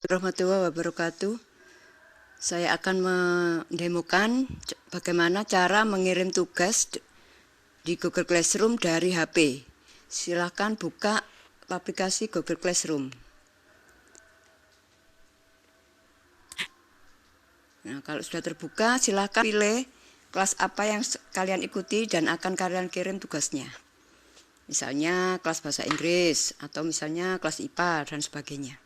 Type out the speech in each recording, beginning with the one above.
Warahmatullahi wabarakatuh. Saya akan mendemokan bagaimana cara mengirim tugas di Google Classroom dari HP. Silakan buka aplikasi Google Classroom. Nah, kalau sudah terbuka, silakan pilih kelas apa yang kalian ikuti dan akan kalian kirim tugasnya. Misalnya kelas bahasa Inggris atau misalnya kelas IPA dan sebagainya.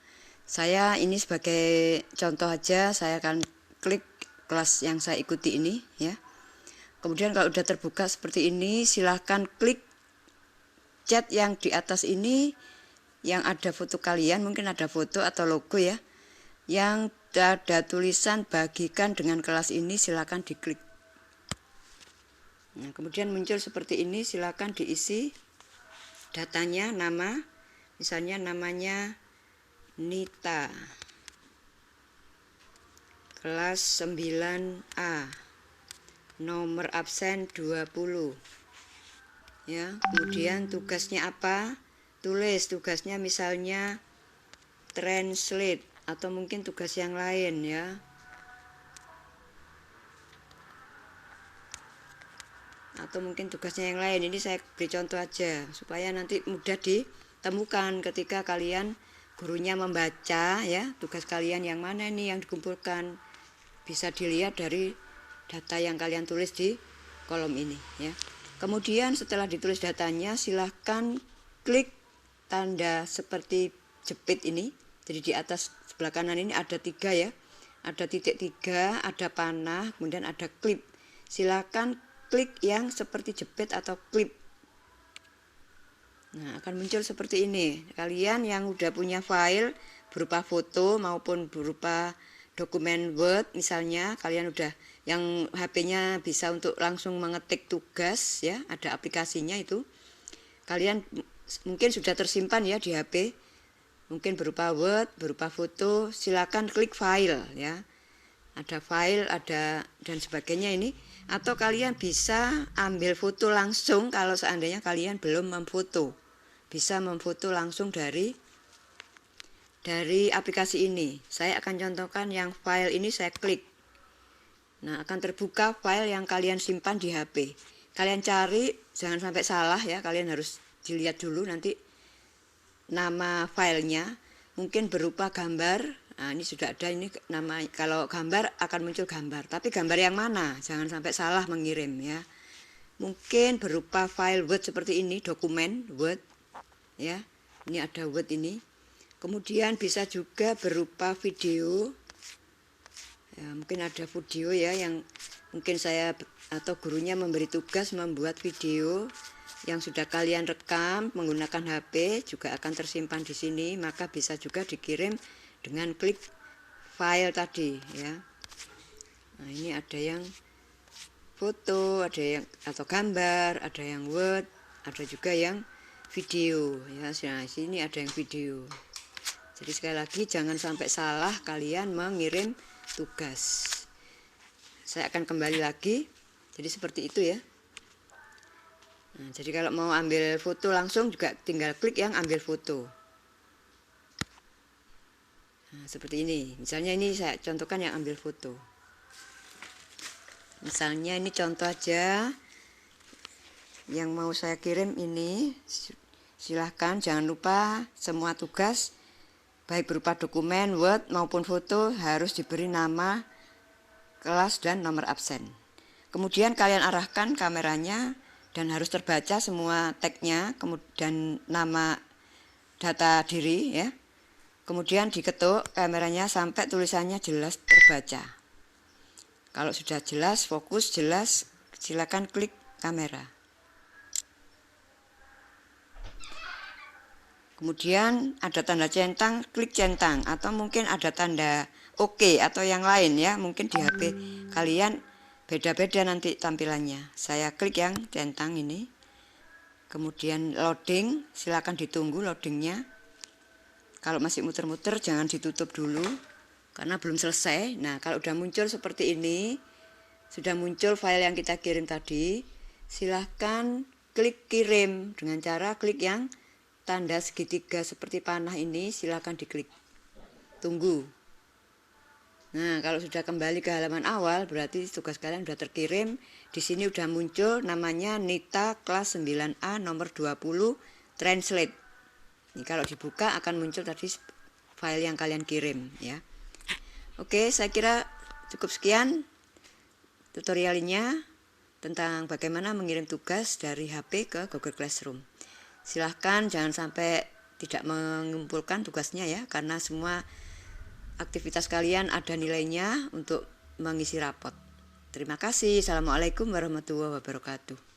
Saya ini sebagai contoh aja, saya akan klik kelas yang saya ikuti ini ya. Kemudian kalau sudah terbuka seperti ini, silahkan klik chat yang di atas ini yang ada foto kalian, mungkin ada foto atau logo ya. Yang ada tulisan bagikan dengan kelas ini, silahkan diklik. Nah, kemudian muncul seperti ini, silahkan diisi datanya, nama, misalnya namanya Nita, kelas 9A, nomor absen 20 ya. Kemudian tugasnya apa, tulis tugasnya misalnya translate atau mungkin tugas yang lain ya, atau mungkin tugasnya yang lain. Ini saya beri contoh aja supaya nanti mudah ditemukan ketika kalian gurunya membaca ya, tugas kalian yang mana nih yang dikumpulkan, bisa dilihat dari data yang kalian tulis di kolom ini ya. Kemudian setelah ditulis datanya, silahkan klik tanda seperti jepit ini. Jadi di atas sebelah kanan ini ada 3 ya, ada titik 3, ada panah, kemudian ada klip. Silahkan klik yang seperti jepit atau klip. Nah, akan muncul seperti ini. Kalian yang udah punya file berupa foto maupun berupa dokumen Word misalnya, kalian udah yang HP-nya bisa untuk langsung mengetik tugas ya, ada aplikasinya itu. Kalian mungkin sudah tersimpan ya di HP. Mungkin berupa Word, berupa foto, silakan klik file ya. Ada file, ada dan sebagainya ini. Atau kalian bisa ambil foto langsung kalau seandainya kalian belum memfoto. Bisa memfoto langsung dari aplikasi ini. Saya akan contohkan yang file ini, saya klik. Nah, akan terbuka file yang kalian simpan di HP. Kalian cari, jangan sampai salah ya, kalian harus dilihat dulu nanti nama filenya. Mungkin berupa gambar. Nah, ini sudah ada ini nama, kalau gambar akan muncul gambar, tapi gambar yang mana? Jangan sampai salah mengirim ya. Mungkin berupa file Word seperti ini, dokumen Word ya. Ini ada Word ini. Kemudian bisa juga berupa video. Ya, mungkin ada video ya yang mungkin saya atau gurunya memberi tugas membuat video yang sudah kalian rekam menggunakan HP, juga akan tersimpan di sini, maka bisa juga dikirim dengan klik file tadi ya. Nah, ini ada yang foto, ada yang atau gambar, ada yang Word, ada juga yang video ya. Nah, sini ada yang video. Jadi sekali lagi jangan sampai salah kalian mengirim tugas. Saya akan kembali lagi. Jadi seperti itu ya. Nah, jadi kalau mau ambil foto langsung juga tinggal klik yang ambil foto. Nah, seperti ini. Misalnya ini saya contohkan yang ambil foto. Misalnya ini contoh aja yang mau saya kirim ini. Silahkan jangan lupa semua tugas baik berupa dokumen, Word maupun foto harus diberi nama, kelas dan nomor absen. Kemudian kalian arahkan kameranya dan harus terbaca semua tagnya, kemudian nama, data diri ya. Kemudian diketuk kameranya sampai tulisannya jelas terbaca. Kalau sudah jelas, fokus jelas, silakan klik kamera. Kemudian ada tanda centang, klik centang, atau mungkin ada tanda OK atau yang lain ya. Mungkin di HP kalian beda-beda nanti tampilannya. Saya klik yang centang ini. Kemudian loading, silakan ditunggu loadingnya. Kalau masih muter-muter jangan ditutup dulu karena belum selesai. Nah, kalau udah muncul seperti ini, sudah muncul file yang kita kirim tadi, silahkan klik kirim dengan cara klik yang tanda segitiga seperti panah ini, silahkan diklik. tunggu. Nah, kalau sudah kembali ke halaman awal, berarti tugas kalian sudah terkirim. Di sini sudah muncul namanya Nita kelas 9A nomor 20 Translate. Ini kalau dibuka akan muncul tadi file yang kalian kirim ya. Oke, saya kira cukup sekian tutorialnya tentang bagaimana mengirim tugas dari HP ke Google Classroom. Silahkan jangan sampai tidak mengumpulkan tugasnya ya, karena semua aktivitas kalian ada nilainya untuk mengisi rapot. Terima kasih. Assalamualaikum warahmatullahi wabarakatuh.